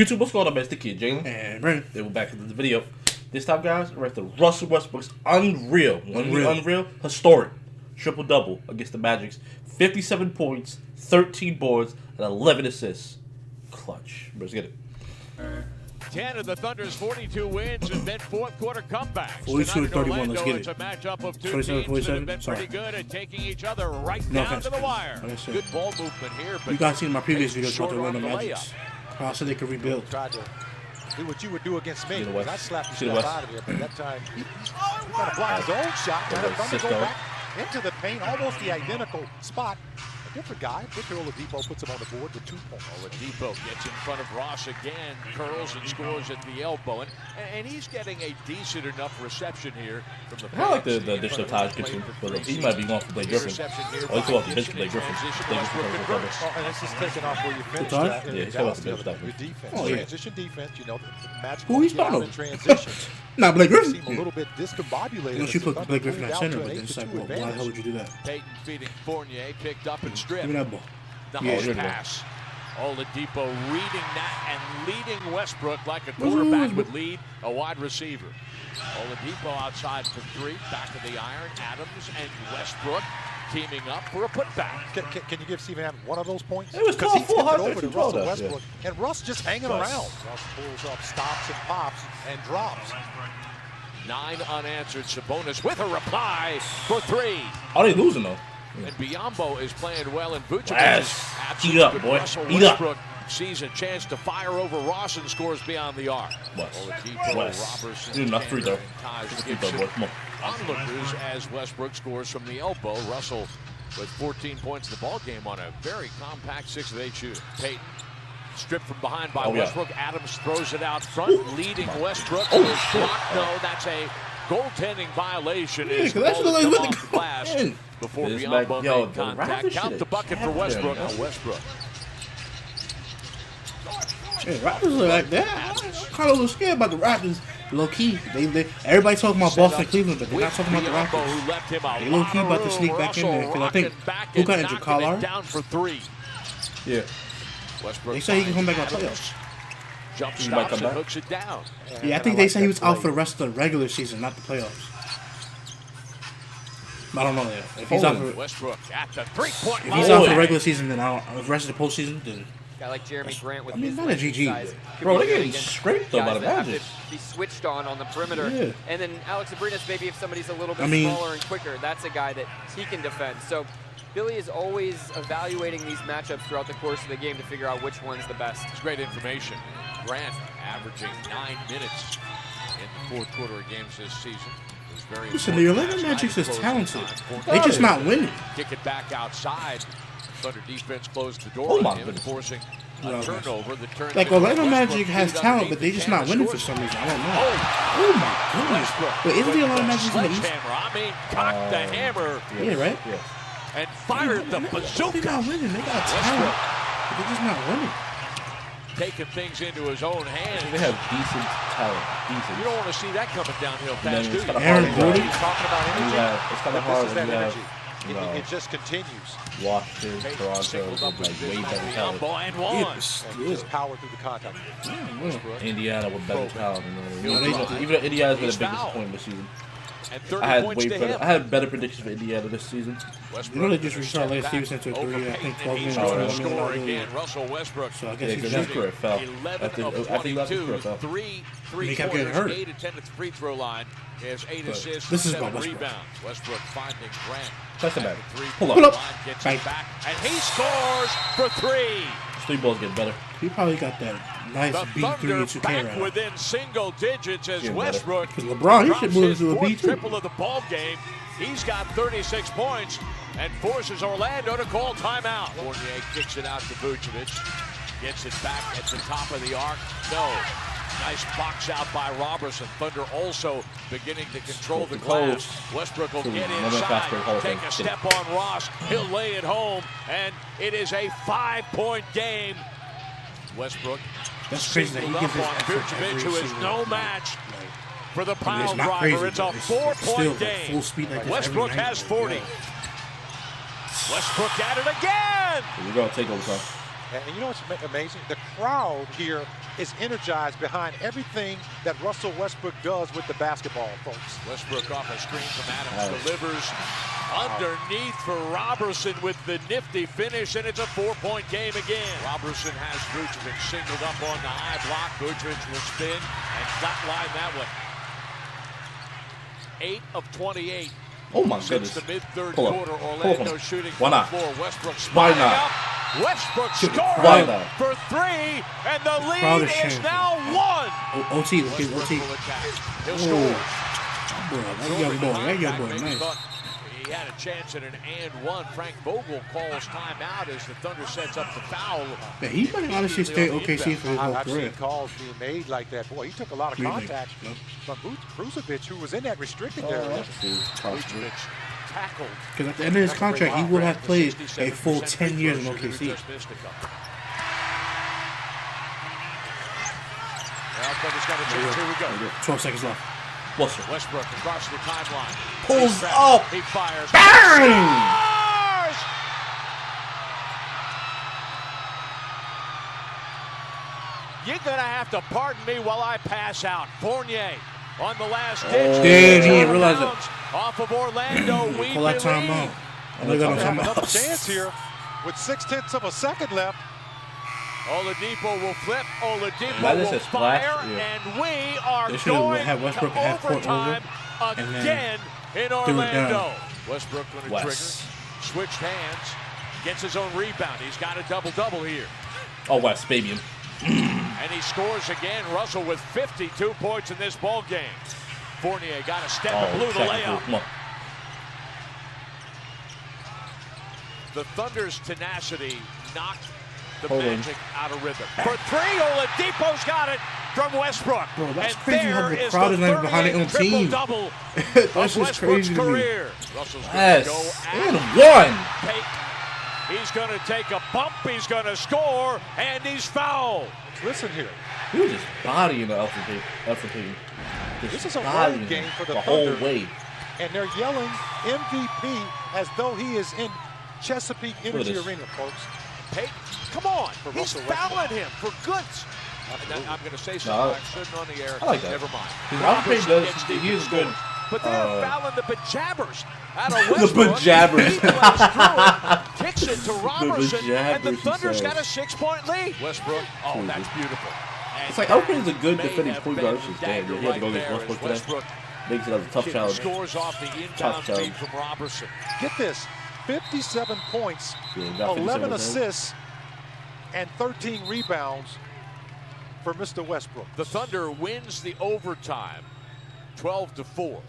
YouTube, what's going on, man? It's the kid, Jalen. And Brandon. Then we're back into the video. This time, guys, we're at the Russell Westbrook's unreal, historic triple-double against the Magic's 57 points, 13 boards, and 11 assists. Clutch. Let's get it. 10 of the Thunder's 42 wins have been fourth-quarter comebacks. 42-31, let's get it. It's a matchup of two 27, teams that have 47, been sorry. pretty good at taking each other right No down offense. to the wire. Like I said. Good ball movement here. But You guys seen my previous videos about the shorter on Orlando the Magic. How so they could rebuild. Tried to do what you would do against me. I'd slap the See the stuff West. out of here, but that time he's trying to block his own shot. Trying to Thunder go back into the paint, almost the identical spot. A different guy. Victor Oladipo puts him on the board with 2 points. Oladipo gets in front of Ross again, curls and scores at the elbow. And he's getting a decent enough reception here from the I like the additional Taj Gibson, but he might be going for Blake Griffin. Oh, he's going off the bench for Blake Griffin. And it's just taking off where you finished Taj? at. Yeah, he's coming off the bench. Good defense. Oh, yeah. Transition defense, you know, the Magic Who he's get out talking in transition. Nah, Blake Griffin. Seem a little bit discombobulated. Unless you as the put Blake Thunder Griffin at moved center, out but to then an it's like, 8-2 well, why the advantage. hell would you do that? Payton feeding Fournier, picked up and stripped. Give me that ball. Nice Yeah. pass. Oladipo reading that and leading Westbrook like a quarterback would lead a wide receiver. Oladipo outside for 3, back of the iron. Adams and Westbrook teaming up for a putback. Can you give Steven Adams one of those points? It was Because he called tipped it 400 over to if you Russell called that, Westbrook, and Russ just hanging around. Russ pulls up, stops and pops and drops. 9 unanswered. Sabonis with a reply for 3. Oh, they losing, though. And Biyombo is playing well in Vucevic. Yes. Heat up, boy. Russell Heat up. Westbrook sees a chance to fire over Ross and scores beyond the arc. Oladipo, West. Robertson, Dude, not free throw. and Taj Free throw, Gibson. boy. Come on. Onlookers as Westbrook scores from the elbow. Russell with 14 points in the ball game on a very compact 6 of 8 shooter. Payton stripped from behind by Westbrook. Adams throws it out front, leading Westbrook. Oh, Is shit. blocked. No, that's a goaltending violation. Yeah, Is 'cause that's the the ball way to come with off the the glass goal. before This Biyombo back- yo, made the contact. Raptors Count shit the is bucket for capping Westbrook. them, Now Westbrook. Yeah, Raptors look like that. I'm kind of a little scared about the Raptors. Low key, everybody talking about Boston, Cleveland, but they're not talking about the Biyombo, Raptors. who left him a They low key lot of about to room. sneak back in there, 'cause I think Russell back who and got injured, knocking Kyle it Lowry? down for 3. Yeah. Westbrook They say he can come back in finds the Adams. playoffs. Jump He might stops come and back. hooks it down. Yeah, I think they say he was out for the rest of the regular season, not the playoffs. But I don't know that. If he's out for Westbrook at the 3-point if line. he's out for the regular season, then I don't. The rest of the postseason, then Guy like Jeremy Grant with I mean, his not a length GG, and size but- could Bro, be they good getting against scraped, though, guys by the that have Magic. to be switched on the perimeter. Yeah. And then Alex Abrinas, maybe if somebody's a little bit I mean- smaller and quicker, that's a guy that he can defend. So Billy is always evaluating these matchups throughout the course of the game to figure out which one's the best. It's great information. Grant averaging 9 minutes in the fourth quarter of games this season. It was very Listen, the important. Orlando Magic's is Closing talented. time. They just not winning. Kick it back outside. Thunder defense closed the door Oh, on my him, goodness. forcing Yeah, a okay. turnover. The turn Like Orlando Magic has talent, but they just not winning for some reason. I don't know. Oh my goodness! But isn't the Orlando Magic in the East? I mean, cocked the hammer Yeah, right. Yeah. and fired the They bazooka. not winning. They got talent, but they're just not winning. Taking things into his own They hands. have decent talent. You Decent. don't want to see that coming downhill And then fast, do it's you? kind of Aaron hard. Gordon? He's talking about energy. Yeah, it's kind of But hard this is when that you have, energy. you know, It just continues. Washington, Toronto, with like way better talent. And one. And just power through the contact. Indiana with better talent. You know, He'll drive. even though Indiana's been He's the biggest fouled. disappointment this season. And 30 I had points way to better. him. I had better predictions for Indiana this season. You know they just resigned Lance Stevenson to a 3-year, I think 12 He's million, going to 12 score million again. Russell Westbrook. So I Yeah, guess because he's his career fell. 11 After of he left, his 22, career fell. three He kept getting pointers, hurt. 8 attempts at the free throw line. He has 8 But assists, this is 7 about Westbrook. rebounds. Westbrook finding Grant. Touch the at back. the three-point Pull up. line, gets Bang. it back, and he scores for 3. His 3 balls get better. He probably got that nice The B3 Thunder and 2K back round. within single digits as Getting Westbrook Because LeBron, he drops should move his into a fourth B2. triple of the ball game. He's got 36 points and forces Orlando to call timeout. Fournier kicks it out to Vucevic. Gets it back at the top of the arc. No. Nice box out by Robertson. Thunder also beginning to control the glass. Westbrook will get inside, take a step on Ross. He'll lay it home, and it is a 5-point game. Westbrook That's crazy that he singled gives his up on effort Vucevic, every who is single no night. match for the I mean, pile it's not driver. crazy, It's a but it's still 4-point like game. full speed like this Westbrook every night. has 40. Yeah. Westbrook at it again. Here we go. Take over time. And you know what's amazing? The crowd here is energized behind everything that Russell Westbrook does with the basketball, folks. Westbrook off a screen from Adams, delivers underneath for Robertson with the nifty finish, and it's a 4-point game again. Robertson has Vucevic singled up on the high block. Vucevic will spin and flatline that one. 8 of 28. Oh my Since goodness. the mid-third Pull up. quarter, Pull Orlando up. shooting Why from the not? floor. Westbrook Why spotting not? up. Westbrook Why scoring not? for 3, and the crowd lead is is now 1. OT, look at Westbrook OT. will attack. He'll Oh, score. that young boy, Maybe nice. thought he had a chance at an and one. Frank Vogel calls timeout as the Thunder sets up the foul. Yeah, he might honestly stay OKC for his whole I've career. seen calls being made like that. Boy, he took a lot of What do you think? contact No? from Vucevic, who was in that restricted Oh, area. that's possible. Vucevic tackled. Because at the end of his contract, he will have played a full 10 years in OKC. Now Thunder's got a chance. Here we go. 12 seconds left. Westbrook across the timeline. Pulls He's trapped. up. He fires. Bang! Scores! You're going to have to pardon me while I pass out. Fournier on the last ditch. Damn, he didn't realize it. Off of Orlando. We Pull that time believe. out. I'm gonna go to They have time another out. chance here with 0.6 of a second left. Oladipo will flip. Oladipo That is will a splash, fire, yeah. and we are They should've going had Westbrook to at court overtime over, and then again in do it down. Orlando. Westbrook going to trigger. Wes. Switched hands. Gets his own rebound. He's got a double-double here. Oh, West, baby. And he scores again. Russell with 52 points in this ball game. Fournier got a step and blew the second layup. fool. Come on. The Thunder's tenacity knocked the Hold on. Magic out of rhythm. For 3, Oladipo's got it from Westbrook. Bro, that's and crazy how there the is crowd the is not even behind their own 38 team. triple-double That's of just Westbrook's crazy to me. career. Russell's going to Yes. go And at one. Payton. He's going to take a bump. He's going to score, and he's fouled. Listen here. He was just bodying the Alfred Payton. This is a bodying road game him for the whole Thunder. way. And they're yelling MVP as though he is in Chesapeake Energy this. Arena, folks. Payton, come on. He's Russell fouling him for goods. And I'm going to say something I shouldn't on the air. I like that. Never mind. Because Alfred Payton Robertson does, gets the he is good. But they're fouling the pajabbers out of The Westbrook. pajabbers. He plays through it, kicks it to Robertson, and the pajabbers, he Thunder's says. got a 6-point lead. Westbrook, oh, that's beautiful. And It's like that Alfred's a good may defending have point been guard. the It's just dead. dagger He had to go right against there Westbrook as today. Westbrook Makes it a tough challenge. scores off the inbound Tough challenge. feed from Robertson. Get this, 57 points, Yeah, he got 11 57, assists, and 13 rebounds for Mr. Westbrook. The Thunder wins the overtime, 12-4.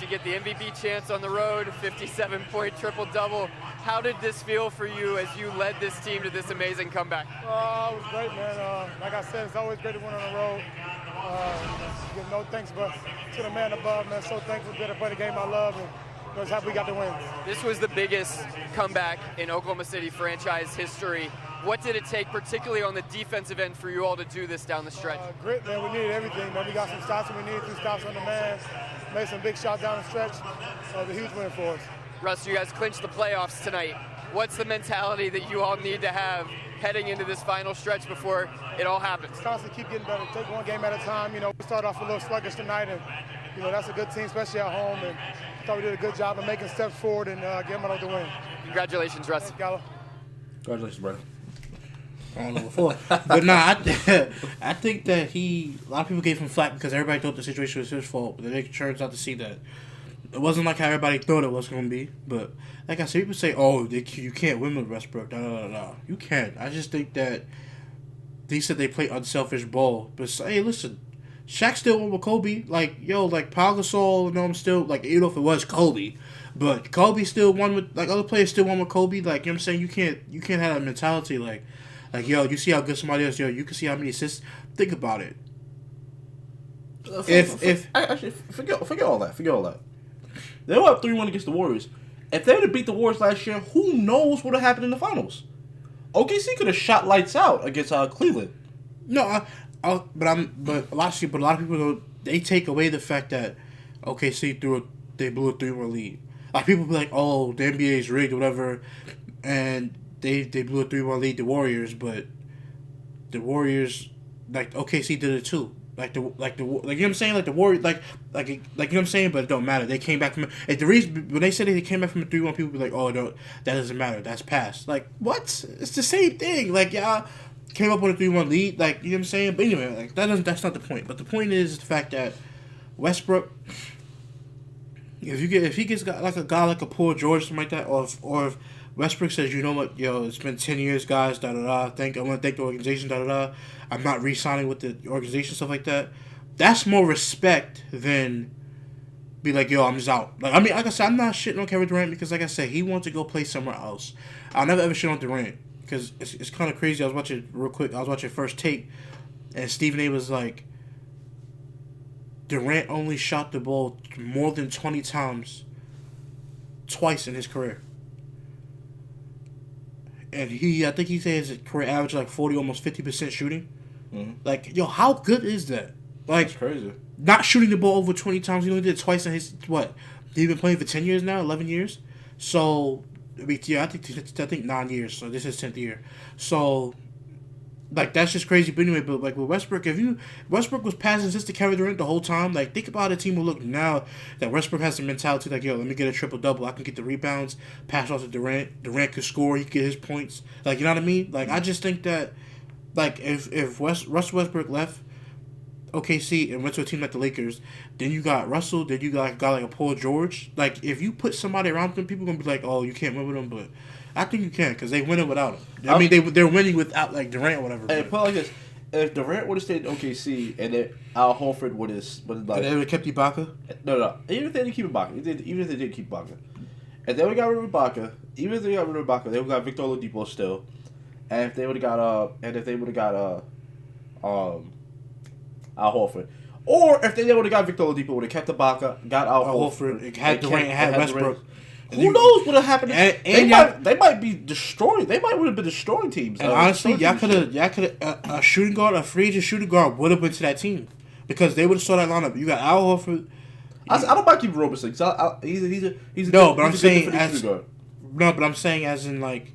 You get the MVP chance on the road, 57-point triple-double. How did this feel for you as you led this team to this amazing comeback? It was great, man. Like I said, it's always great to win on the road. Give no thanks but to the man above, man. So thankful to be able to play the game I love, and just happy we got the win. This was the biggest comeback in Oklahoma City franchise history. What did it take, particularly on the defensive end, for you all to do this down the stretch? Grit, man. We needed everything, man. We got some stops when we needed 2 stops on the man. Made some big shots down the stretch. It was a huge win for us. Russ, you guys clinched the playoffs tonight. What's the mentality that you all need to have heading into this final stretch before it all happens? Constantly keep getting better. Take one game at a time. You know, we started off a little sluggish tonight, and you know that's a good team, especially at home. And I thought we did a good job of making steps forward and getting them out the win. Congratulations, Russ. Thanks, Gallo. Congratulations, brother. I don't know before. But nah, I think that a lot of people gave him flack because everybody thought the situation was his fault. But then it turns out to see that it wasn't like how everybody thought it was going to be. But like I said, people say, oh, you can't win with Westbrook. No. You can't. I just think that they said they play unselfish ball. But hey, listen, Shaq still won with Kobe. Like, Pau Gasol, I'm still, like, even if it was Kobe. But Kobe still won with, like, other players still won with Kobe. Like, you know what I'm saying? You can't have that mentality, like, yo, you see how good somebody is, yo, you can see how many assists. Think about it. Actually, forget all that. Forget all that. They were up 3-1 against the Warriors. If they would have beat the Warriors last year, who knows what would have happened in the finals? OKC could have shot lights out against Cleveland. No, but a lot of people they take away the fact that OKC blew a 3-1 lead. Like people be like, oh, the NBA is rigged or whatever, and they blew a 3-1 lead the Warriors, but the Warriors like OKC did it too. Like you know what I'm saying, like the Warriors, like you know what I'm saying, but it don't matter. They came back from the reason when they said they came back from a 3-1, people be like, oh no, that doesn't matter, that's past. Like what? It's the same thing. Like y'all came up with a 3-1 lead, like you know what I'm saying. But anyway, like that's not the point. But the point is the fact that Westbrook, if he gets like a guy like a Paul George, something like that, or if Westbrook says, you know what, yo, it's been 10 years, guys, I want to thank the organization, I'm not re-signing with the organization, stuff like that. That's more respect than be like, yo, I'm just out. Like, I mean, like I said, I'm not shitting on Kevin Durant because, like I said, he wants to go play somewhere else. I'll never ever shit on Durant because it's kind of crazy. I was watching First Take, and Stephen A. was like, Durant only shot the ball more than 20 times twice in his career. And I think he said his career average like 40, almost 50% shooting. Mm-hmm. Like, yo, how good is that? Like, that's crazy. Not shooting the ball over 20 times. He only did it twice in his, what? He's been playing for 10 years now, 11 years? So, I mean, yeah, I think 9 years. So, this is 10th year. So, like, that's just crazy. But anyway, but like with Westbrook, Westbrook was passing this to Kevin Durant the whole time. Like, think about how the team will look now that Westbrook has the mentality like, yo, let me get a triple-double. I can get the rebounds, pass off to Durant. Durant could score. He could get his points. Like, you know what I mean? Like, I just think that, like, if Russell Westbrook left OKC and went to a team like the Lakers, then you got Russell, then you got a guy like a Paul George. Like, if you put somebody around them, people going to be like, oh, you can't win with them, but I think you can because they winning without him. I mean, they're winning without like Durant or whatever. And put it like this: if Durant would have stayed in OKC and then Al Horford would have like, they would have kept Ibaka. No. Even if they didn't keep Ibaka, even if they did keep Ibaka, and they would have got rid of Ibaka. Even if they got rid of Ibaka, they would have got Victor Oladipo still. And if they would have got Al Horford. Or if they would have got Victor Oladipo, would have kept Ibaka, got Al Horford, had Durant, had Westbrook. Who knows what would have happened? They might be destroyed. They might would have been destroying teams. And honestly, y'all could have a shooting guard, a free agent shooting guard would have been to that team because they would have saw that lineup. You got Al Horford. I don't mind keeping Roberson. He's no, but I'm saying as in like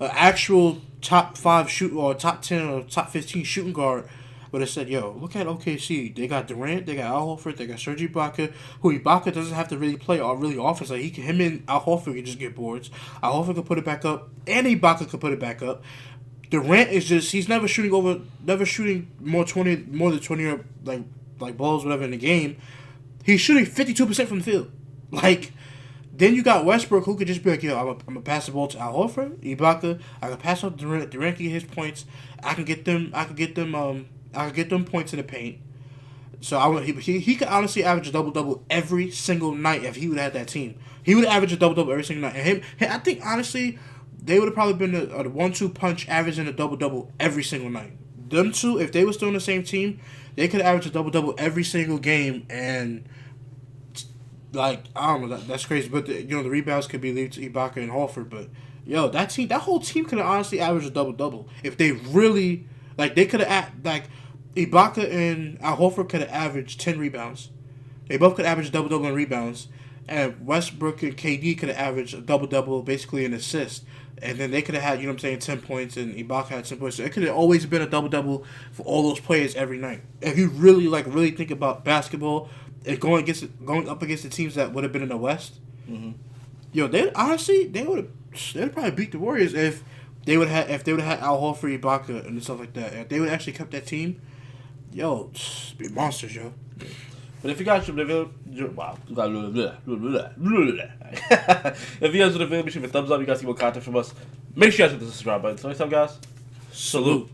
an actual top 5 shoot or top 10 or top 15 shooting guard. But it said, yo, look at OKC. They got Durant, they got Al Horford, they got Serge Ibaka, who Ibaka doesn't have to really play or really offense. Like him and Al Horford can just get boards. Al Horford can put it back up, and Ibaka can put it back up. Durant is just he's never shooting more than 20 like balls, whatever in the game. He's shooting 52% from the field. Like, then you got Westbrook who could just be like, yo, I'm gonna pass the ball to Al Horford, Ibaka. I can pass off Durant. Durant can get his points. I can get them points in the paint. So he could honestly average a double-double every single night if he would have had that team. He would average a double-double every single night. And I think, honestly, they would have probably been a 1-2 punch averaging a double-double every single night. Them two, if they were still on the same team, they could average a double-double every single game. And, like, I don't know, that's crazy. But, the rebounds could be leaved to Ibaka and Horford. But, yo, that whole team could have honestly averaged a double-double. If they really, like, they could have, Ibaka and Al Horford could have averaged 10 rebounds. They both could average a double-double in rebounds. And Westbrook and KD could have averaged a double-double, basically an assist. And then they could have had, 10 points, and Ibaka had 10 points. So it could have always been a double-double for all those players every night. If you really think about basketball and going up against the teams that would have been in the West, yo, they would have probably beat the Warriors if they would have had Al Horford, Ibaka, and stuff like that. If they would actually kept that team, yo, be monsters, yo. But if you guys should wow, if you guys would have make sure you give a thumbs up. You guys see more content from us. Make sure you guys hit the subscribe button. So next time, guys, salute.